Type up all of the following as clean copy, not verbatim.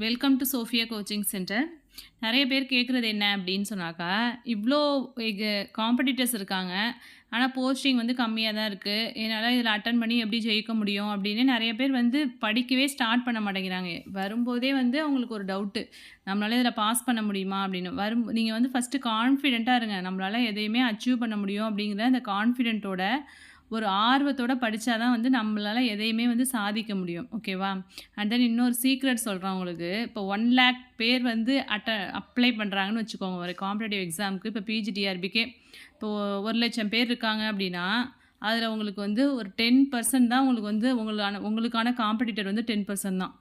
Welcome to Sophia coaching centre. நிறைய பேர் கேட்குறது என்ன அப்படின்னு சொன்னாக்கா, இவ்வளோ காம்படிட்டர்ஸ் இருக்காங்க. ஆனால் போஸ்டிங் வந்து கம்மியாக தான் இருக்குது. என்னால் இதில் அட்டன் பண்ணி எப்படி ஜெயிக்க முடியும் அப்படின்னு நிறைய பேர் வந்து படிக்கவே ஸ்டார்ட் பண்ண மாட்டேங்கிறாங்க. வரும்போதே வந்து அவங்களுக்கு ஒரு டவுட்டு, நம்மளால் இதில் பாஸ் பண்ண முடியுமா அப்படின்னு. நீங்கள் வந்து ஃபஸ்ட்டு கான்ஃபிடென்ட்டாக இருங்க. நம்மளால் எதையுமே அச்சீவ் பண்ண முடியும் அப்படிங்கிற அந்த கான்ஃபிடென்ட்டோட ஒரு ஆர்வத்தோட படித்தா தான் வந்து நம்மளால் எதையுமே வந்து சாதிக்க முடியும். ஓகேவா? அண்ட் தென் இன்னொரு சீக்ரெட் சொல்கிறேன் உங்களுக்கு. இப்போ 1,00,000 பேர் வந்து அப்ளை பண்ணுறாங்கன்னு வச்சுக்கோங்க ஒரு காம்படிட்டிவ் எக்ஸாமுக்கு. இப்போ பிஜிடிஆர்பிக்கே இப்போது 1,00,000 பேர் இருக்காங்க அப்படின்னா, அதில் உங்களுக்கு வந்து ஒரு 10% தான் உங்களுக்கு வந்து உங்களுக்கான காம்படிட்டர் வந்து 10% தான்.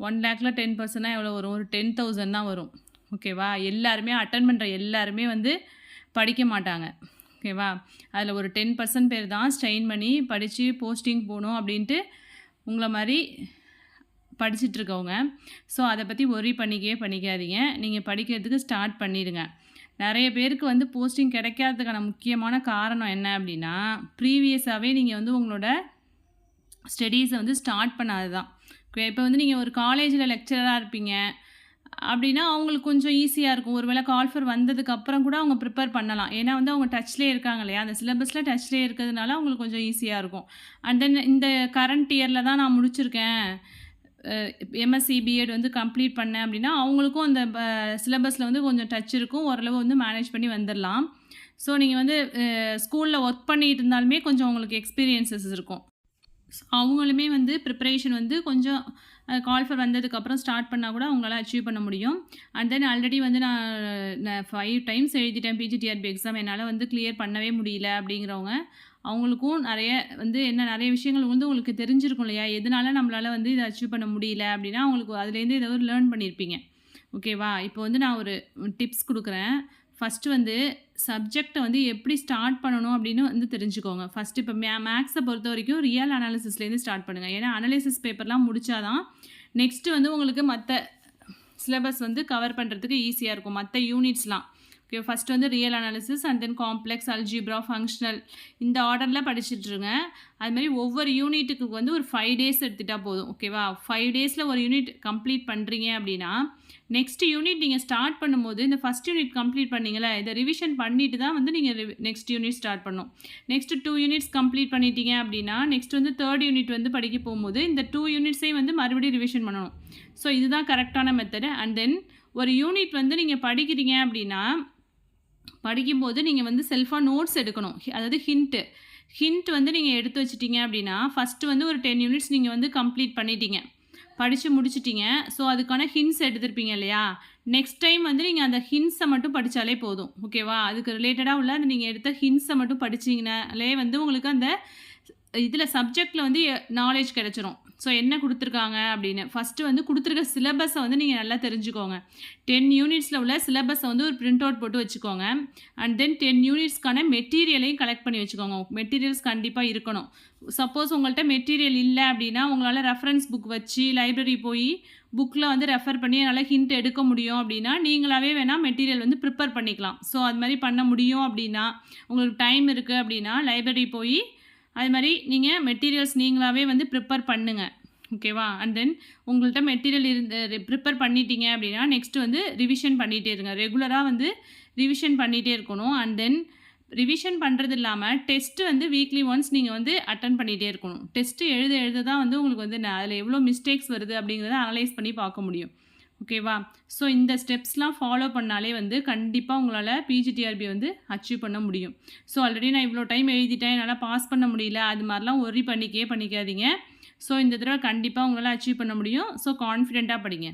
1,00,000ல் 10%னா எவ்வளோ வரும்? ஒரு 10,000 தான் வரும். ஓகேவா? எல்லாருமே அட்டன் பண்ணுற எல்லாருமே வந்து படிக்க மாட்டாங்க. ஓகேவா? அதில் ஒரு 10% பேர் தான் ஸ்ட்ரெயின் பண்ணி படித்து போஸ்டிங் போகணும் அப்படின்ட்டு உங்களை மாதிரி படிச்சுட்ருக்கவங்க. ஸோ அதை பற்றி ஒரி பண்ணிக்காதீங்க. நீங்கள் படிக்கிறதுக்கு ஸ்டார்ட் பண்ணிடுங்க. நிறைய பேருக்கு வந்து போஸ்டிங் கிடைக்காததுக்கான முக்கியமான காரணம் என்ன அப்படின்னா, ப்ரீவியஸாகவே நீங்கள் வந்து உங்களோட ஸ்டடீஸை வந்து ஸ்டார்ட் பண்ணாது தான். இப்போ வந்து நீங்கள் ஒரு காலேஜில் லெக்சரராக இருப்பீங்க அப்படின்னா அவங்களுக்கு கொஞ்சம் ஈஸியாக இருக்கும். ஒரு வேளை கால்ஃபர் வந்ததுக்கப்புறம் கூட அவங்க ப்ரிப்பேர் பண்ணலாம். ஏன்னா வந்து அவங்க டச்லேயே இருக்காங்க இல்லையா? அந்த சிலபஸில் டச்லேயே இருக்கிறதுனால அவங்களுக்கு கொஞ்சம் ஈஸியாக இருக்கும். அண்ட் தென் இந்த கரண்ட் இயரில் தான் நான் முடிச்சிருக்கேன், எம்எஸ்சி பிஎட் வந்து கம்ப்ளீட் பண்ணேன் அப்படின்னா அவங்களுக்கும் அந்த சிலபஸில் வந்து கொஞ்சம் டச் இருக்கும். ஓரளவு வந்து மேனேஜ் பண்ணி வந்துடலாம். ஸோ நீங்கள் வந்து ஸ்கூலில் ஒர்க் பண்ணிகிட்டு இருந்தாலுமே கொஞ்சம் உங்களுக்கு எக்ஸ்பீரியன்ஸஸ் இருக்கும். அவங்களுமே வந்து ப்ரிப்பரேஷன் வந்து கொஞ்சம் கால்ஃபர் வந்ததுக்கப்புறம் ஸ்டார்ட் பண்ணால் கூட அவங்களால அச்சீவ் பண்ண முடியும். அண்ட் தென் ஆல்ரெடி வந்து நான் 5 டைம்ஸ் எழுதிட்டேன் பிஜிடிஆர்பி எக்ஸாம், என்னால் வந்து கிளியர் பண்ணவே முடியல அப்படிங்கிறவங்க, அவங்களுக்கும் நிறைய விஷயங்கள் வந்து உங்களுக்கு தெரிஞ்சிருக்கும் இல்லையா? எதனால நம்மளால் வந்து இதை அச்சீவ் பண்ண முடியல அப்படின்னா அவங்களுக்கு அதுலேருந்து ஏதோ ஒரு லேர்ன் பண்ணியிருப்பீங்க. ஓகேவா? இப்போ வந்து நான் ஒரு டிப்ஸ் கொடுக்குறேன். ஃபஸ்ட்டு வந்து சப்ஜெக்டை வந்து எப்படி ஸ்டார்ட் பண்ணணும் அப்படின்னு வந்து தெரிஞ்சுக்கோங்க. ஃபஸ்ட்டு இப்போ மேக்ஸை பொறுத்த வரைக்கும் ரியல் அனாலிசிஸ்லேருந்து ஸ்டார்ட் பண்ணுங்கள். ஏன்னா அனாலிசிஸ் பேப்பர்லாம் முடித்தாதான் நெக்ஸ்ட்டு வந்து உங்களுக்கு மற்ற சிலபஸ் வந்து கவர் பண்ணுறதுக்கு ஈஸியாக இருக்கும், மற்ற யூனிட்ஸ்லாம். ஓகே, ஃபஸ்ட்டு வந்து real analysis and then complex, algebra, functional, இந்த ஆர்டரில் படிச்சுட்ருங்க. அதுமாதிரி ஒவ்வொரு யூனிட்டுக்கு வந்து ஒரு 5 டேஸ் எடுத்துகிட்டால் போதும். ஓகேவா? 5 டேஸில் ஒரு யூனிட் கம்ப்ளீட் பண்ணுறீங்க அப்படின்னா நெக்ஸ்ட் யூனிட் நீங்கள் ஸ்டார்ட் பண்ணும்போது இந்த ஃபஸ்ட் யூனிட் கம்ப்ளீட் பண்ணிங்களே, இதை ரிவிஷன் பண்ணிவிட்டு தான் வந்து நீங்கள் நெக்ஸ்ட் யூனிட் ஸ்டார்ட் பண்ணணும். நெக்ஸ்ட்டு 2 யூனிட்ஸ் கம்ப்ளீட் பண்ணிட்டீங்க அப்படின்னா நெக்ஸ்ட் வந்து 3rd யூனிட் வந்து படிக்க போகும்போது இந்த 2 யூனிட்ஸையும் வந்து மறுபடியும் ரிவிஷன் பண்ணணும். ஸோ இதுதான் கரெக்டான மெத்தடு. அண்ட் தென் ஒரு யூனிட் வந்து நீங்கள் படிக்கிறீங்க அப்படின்னா படிக்கும்போது நீங்கள் வந்து செல்ஃபாக நோட்ஸ் எடுக்கணும். அதாவது ஹிண்ட் வந்து நீங்கள் எடுத்து வச்சிட்டிங்க அப்படின்னா ஃபஸ்ட்டு வந்து ஒரு 10 யூனிட்ஸ் நீங்கள் வந்து கம்ப்ளீட் பண்ணிட்டீங்க, படித்து முடிச்சிட்டிங்க. ஸோ அதுக்கான ஹிண்ட்ஸ் எடுத்துருப்பீங்க இல்லையா? நெக்ஸ்ட் டைம் வந்து நீங்கள் அந்த ஹிண்ட்ஸை மட்டும் படித்தாலே போதும். ஓகேவா? அதுக்கு ரிலேட்டடாக உள்ள அந்த நீங்கள் எடுத்த ஹிண்ட்ஸை மட்டும் படிச்சிங்கனாலே வந்து உங்களுக்கு அந்த இதில் சப்ஜெக்டில் வந்து நாலேஜ் கிடச்சிரும். ஸோ என்ன கொடுத்துருக்காங்க அப்படின்னு ஃபஸ்ட்டு வந்து கொடுத்துருக்க சிலபஸை வந்து நீங்கள் நல்லா தெரிஞ்சுக்கோங்க. 10 யூனிட்ஸில் உள்ள சிலபஸை வந்து ஒரு பிரிண்ட் அவுட் போட்டு வச்சுக்கோங்க. அண்ட் தென் 10 யூனிட்ஸ்க்கான மெட்டீரியலையும் கலெக்ட் பண்ணி வச்சுக்கோங்க. மெட்டீரியல்ஸ் கண்டிப்பாக இருக்கணும். சப்போஸ் உங்கள்கிட்ட மெட்டீரியல் இல்லை அப்படின்னா உங்களால் ரெஃபரன்ஸ் புக் வச்சு லைப்ரரி போய் புக்கில் வந்து ரெஃபர் பண்ணி நல்லா ஹிண்ட் எடுக்க முடியும் அப்படின்னா நீங்களாவே வேணால் மெட்டீரியல் வந்து ப்ரிப்பேர் பண்ணிக்கலாம். ஸோ அது மாதிரி பண்ண முடியும் அப்படின்னா, உங்களுக்கு டைம் இருக்குது அப்படின்னா லைப்ரரி போய் அது மாதிரி நீங்கள் மெட்டீரியல்ஸ் நீங்களாகவே வந்து ப்ரிப்பேர் பண்ணுங்கள். ஓகேவா? அண்ட் தென் உங்கள்கிட்ட மெட்டீரியல் ப்ரிப்பேர் பண்ணிட்டீங்க அப்படின்னா நெக்ஸ்ட்டு வந்து ரிவிஷன் பண்ணிகிட்டே இருங்க. ரெகுலராக வந்து ரிவிஷன் பண்ணிகிட்டே இருக்கணும். அண்ட் தென் ரிவிஷன் பண்ணுறது இல்லாமல் டெஸ்ட்டு வந்து வீக்லி ஒன்ஸ் நீங்கள் வந்து அட்டன் பண்ணிகிட்டே இருக்கணும். டெஸ்ட்டு எழுத தான் வந்து உங்களுக்கு வந்து அதில் எவ்வளோ மிஸ்டேக்ஸ் வருது அப்படிங்கிறத அனலைஸ் பண்ணி பார்க்க முடியும். ஓகேவா? ஸோ இந்த ஸ்டெப்ஸ்லாம் ஃபாலோ பண்ணாலே வந்து கண்டிப்பாக உங்களால் பிஜிடிஆர்பி வந்து அச்சீவ் பண்ண முடியும். ஸோ ஆல்ரெடி நான் இவ்வளோ டைம் எழுதிட்டேன், என்னால் பாஸ் பண்ண முடியல, அது மாதிரிலாம் ஒரி பண்ணிக்காதீங்க. ஸோ இந்த தடவை கண்டிப்பாக உங்களால் அச்சீவ் பண்ண முடியும். ஸோ கான்ஃபிடெண்ட்டாக படிங்க.